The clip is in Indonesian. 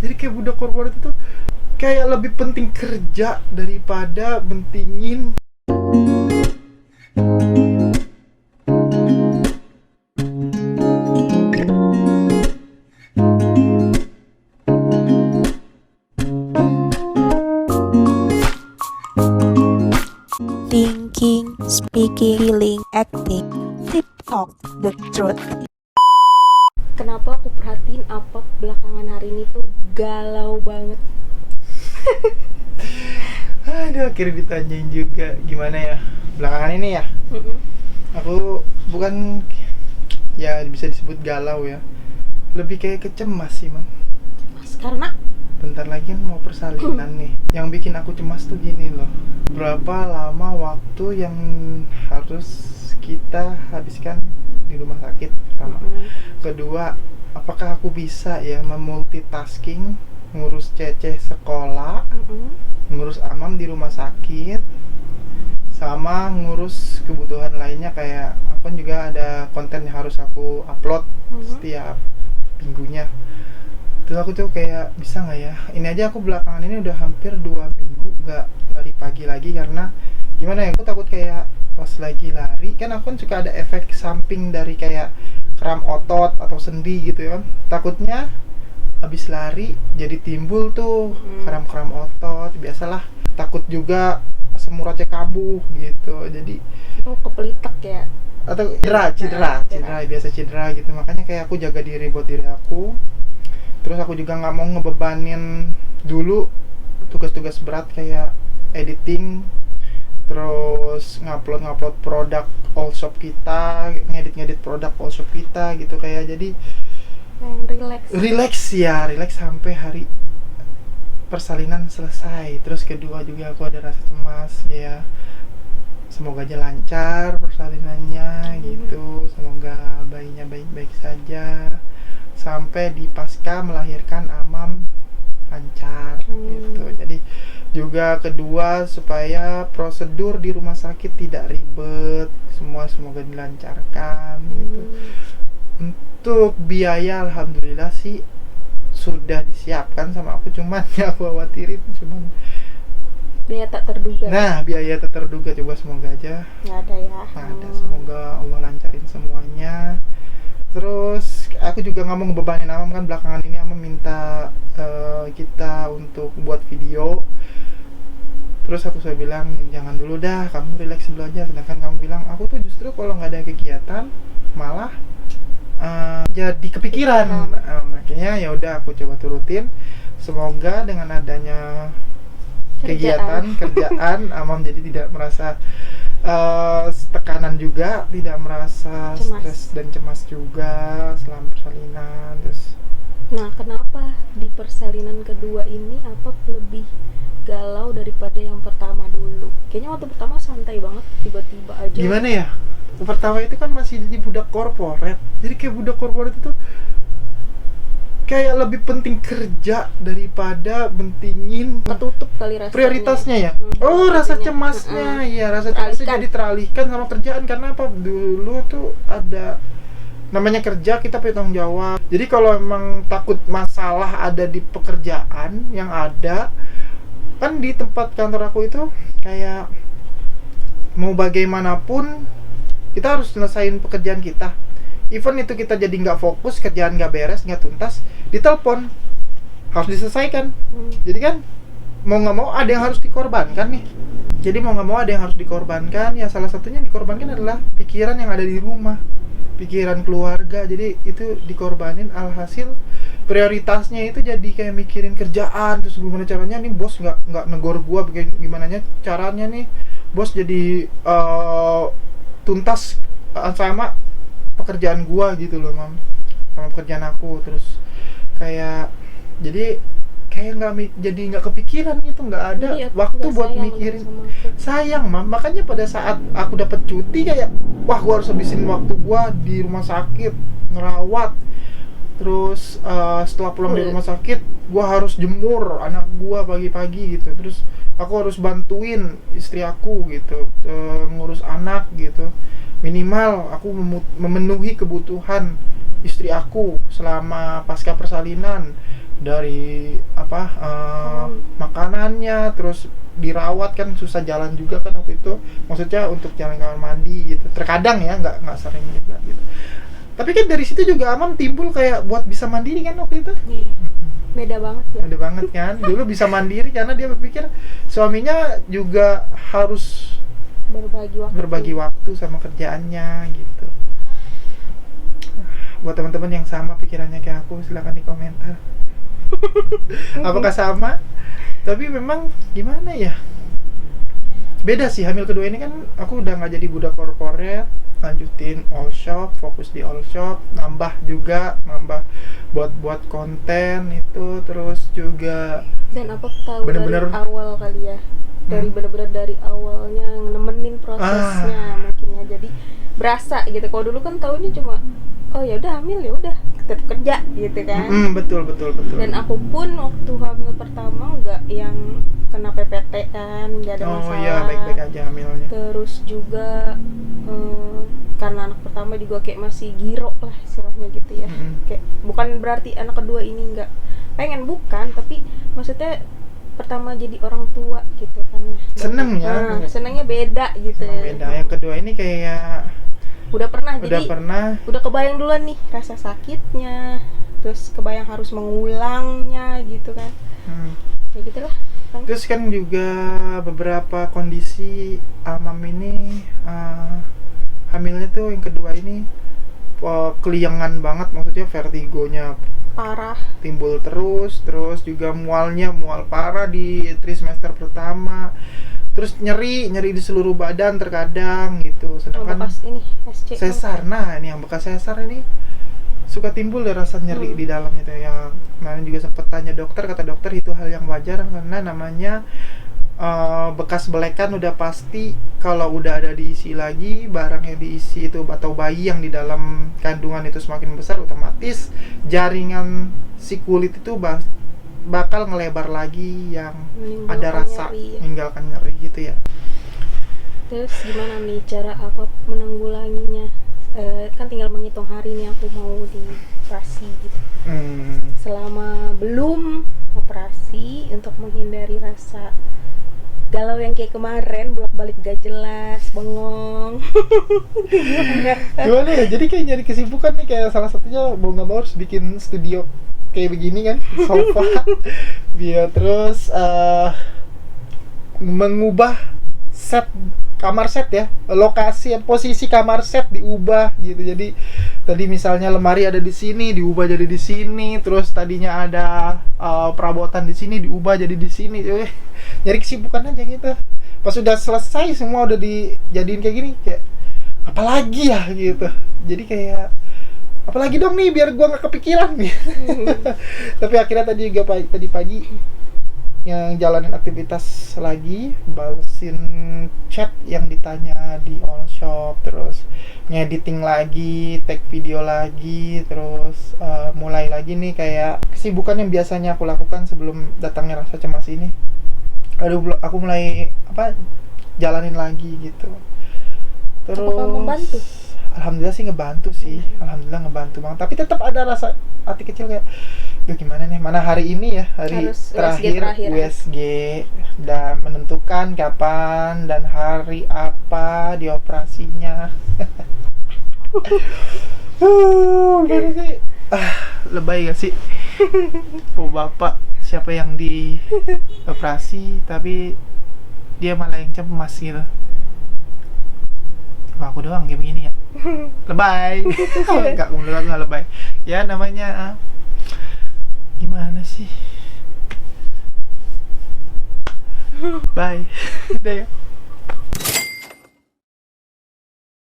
Jadi kayak budak korporat itu kayak lebih penting kerja daripada mentingin Thinking, speaking, feeling, acting, tip talk, the truth. Kenapa aku perhatiin apa belakangan hari ini tuh galau banget. aduh, akhirnya ditanyain juga gimana ya belakangan ini ya. Aku bukan ya bisa disebut galau ya, lebih kayak kecemas sih, Mam. Mas, karena Bentar lagi kan mau persalinan nih. Yang bikin aku cemas tuh gini loh, berapa lama waktu yang harus kita habiskan di rumah sakit pertama. Kedua, apakah aku bisa ya memultitasking, ngurus Cece sekolah, ngurus Amam di rumah sakit, sama ngurus kebutuhan lainnya. Kayak aku juga ada konten yang harus aku upload setiap minggunya. Terus aku tuh kayak bisa nggak ya, ini aja aku belakangan ini udah hampir 2 minggu nggak lari pagi lagi. Karena gimana ya, aku takut kayak pas lagi lari kan aku kan suka ada efek samping dari kayak kram otot atau sendi gitu kan. Takutnya habis lari jadi timbul tuh kram-kram otot, biasalah. Takut juga asam uratnya kambuh gitu, jadi kepelitek ya. atau cedera biasa cedera gitu. Makanya kayak aku jaga diri buat diri aku. Terus aku juga nggak mau ngebebanin dulu tugas-tugas berat kayak editing, terus ngupload produk all shop kita, ngedit produk all shop kita gitu. Kayak jadi relax sampai hari persalinan selesai. Terus kedua juga aku ada rasa cemas ya, semoga aja lancar persalinannya gitu, semoga bayinya baik-baik saja sampai di pasca melahirkan Amam lancar gitu. Jadi juga kedua supaya prosedur di rumah sakit tidak ribet, semua semoga dilancarkan gitu. Untuk biaya alhamdulillah sih sudah disiapkan sama aku, cuman yang aku khawatirin cuman Biaya tak terduga. nah biaya tak terduga. Coba semoga aja Nggak ada ya. ada, semoga Allah lancarin semuanya. Terus aku juga nggak mau ngebebanin Amam kan, belakangan ini Amam minta kita untuk buat video. Terus aku bilang jangan dulu dah, kamu relax dulu aja. Sedangkan kamu bilang aku tuh justru kalau nggak ada kegiatan malah jadi kepikiran. Makanya ya udah aku coba turutin. Semoga dengan adanya kerjaan Amam jadi tidak merasa tekanan juga, tidak merasa stres dan cemas juga selama persalinan. Terus nah, kenapa di persalinan kedua ini apa lebih galau daripada yang pertama dulu? Kayaknya waktu pertama santai banget, tiba-tiba aja. gimana ya, pertama itu kan masih jadi budak korporat. Jadi kayak budak korporat itu kayak lebih penting kerja daripada mentingin ketutup kali rasanya. Prioritasnya ya. Rasa cemasnya, ya rasa cemasnya jadi teralihkan sama kerjaan. Karena apa? Dulu tuh ada namanya kerja, kita punya tanggung jawab. Jadi kalau emang takut masalah ada di pekerjaan yang ada, kan di tempat kantor aku itu kayak mau bagaimanapun kita harus selesaiin pekerjaan kita. Even itu kita jadi nggak fokus, kerjaan nggak beres, nggak tuntas, ditelepon harus diselesaikan. Jadi kan mau nggak mau ada yang harus dikorbankan nih. Jadi mau nggak mau ada yang harus dikorbankan. Ya salah satunya dikorbankan adalah pikiran yang ada di rumah, pikiran keluarga. Jadi itu dikorbanin. Alhasil prioritasnya itu jadi kayak mikirin kerjaan. Terus gimana caranya nih bos nggak negor gua, gimana caranya nih bos jadi tuntas sama pekerjaan gua gitu loh, Mam, sama pekerjaan aku. Terus kayak jadi kayak nggak kepikiran gitu, nggak ada waktu buat mikirin. Sayang, Mam. Makanya pada saat aku dapat cuti kayak wah, gua harus habisin waktu gua di rumah sakit ngerawat. Terus setelah pulang dari rumah sakit gua harus jemur anak gua pagi-pagi gitu. Terus aku harus bantuin istri aku gitu, ngurus anak gitu. Minimal aku memenuhi kebutuhan istri aku selama pasca persalinan. dari makanannya, terus dirawat kan susah jalan juga kan waktu itu, maksudnya untuk jalan kamar mandi gitu, terkadang ya nggak sering juga gitu. Tapi kan dari situ juga Amam timbul kayak buat bisa mandiri kan waktu itu. Beda banget ya. Beda banget kan, dulu bisa mandiri karena dia berpikir suaminya juga harus berbagi waktu sama kerjaannya gitu. Buat teman-teman yang sama pikirannya kayak aku, silakan di komentar. Apakah sama? Tapi memang gimana ya, beda sih. Hamil kedua ini kan aku udah nggak jadi budak korporat, lanjutin all shop, fokus di all shop, nambah buat konten itu, terus juga dan apa tahu bener-bener dari awal kali ya, dari bener-bener dari awalnya nemenin prosesnya mungkin ya, jadi berasa gitu. Kalau dulu kan taunya cuma oh ya udah hamil ya udah tetap kerja gitu kan. Betul. Dan aku pun waktu hamil pertama nggak yang kena PPT kan, nggak ada masalah. Oh iya, baik-baik aja hamilnya. Terus juga karena anak pertama juga kayak masih giro lah istilahnya gitu ya. Kayak bukan berarti anak kedua ini nggak pengen, bukan, tapi maksudnya pertama jadi orang tua gitu kan ya. Senengnya beda gitu. Beda. Yang kedua ini kayak udah kebayang duluan nih rasa sakitnya, terus kebayang harus mengulangnya gitu kan. Ya gitulah kan. Terus kan juga beberapa kondisi Amam ini hamilnya tuh yang kedua ini keliengan banget, maksudnya vertigonya parah, timbul terus juga mual parah di trimester pertama. Terus nyeri di seluruh badan terkadang gitu. Sedangkan bekas ini SC sesar, nah ini yang bekas sesar ini suka timbul ya rasa nyeri di dalamnya tuh. Ya kemarin juga sempet tanya dokter, kata dokter itu hal yang wajar karena namanya bekas belekan udah pasti. Kalau udah ada diisi lagi barang yang diisi itu atau bayi yang di dalam kandungan itu semakin besar, otomatis jaringan si kulit itu bakal ngelebar lagi yang ada rasa nyeri, ya. Meninggalkan nyeri gitu ya. Terus gimana nih cara apa menanggulanginya? Kan tinggal menghitung hari nih aku mau dioperasi gitu. Selama belum operasi, untuk menghindari rasa galau yang kayak kemarin, bolak-balik gak jelas, bengong. Gimana ya? Jadi kayak nyari kesibukan nih, kayak salah satunya mau nggak mau harus bikin studio kayak begini kan, sofa. Biar terus mengubah kamar set ya, lokasi posisi kamar set diubah gitu. Jadi tadi misalnya lemari ada di sini diubah jadi di sini, terus tadinya ada perabotan di sini diubah jadi di sini. Nyari kesibukan aja gitu. Pas sudah selesai semua udah dijadiin kayak gini, kayak apalagi ya gitu. Jadi kayak apalagi dong nih biar gua nggak kepikiran nih. Tapi akhirnya tadi pagi yang jalanin aktivitas lagi, balesin chat yang ditanya di all shop, terus ngediting lagi, take video lagi, terus mulai lagi nih kayak kesibukan yang biasanya aku lakukan sebelum datangnya rasa cemas ini. Aku mulai jalanin lagi gitu. Terus apakah membantu? Alhamdulillah sih ngebantu sih. Alhamdulillah ngebantu banget. Tapi tetap ada rasa hati kecil kayak, duh gimana nih, mana hari ini ya, hari terakhir USG dan menentukan kapan dan hari apa dioperasinya. Gimana sih? Lebay gak sih? Bapak siapa yang dioperasi tapi dia malah yang cemas gitu. Aku doang kayak begini ya. Lebay. Enggak lebay. Ya namanya gimana sih? Bye. Udah ya.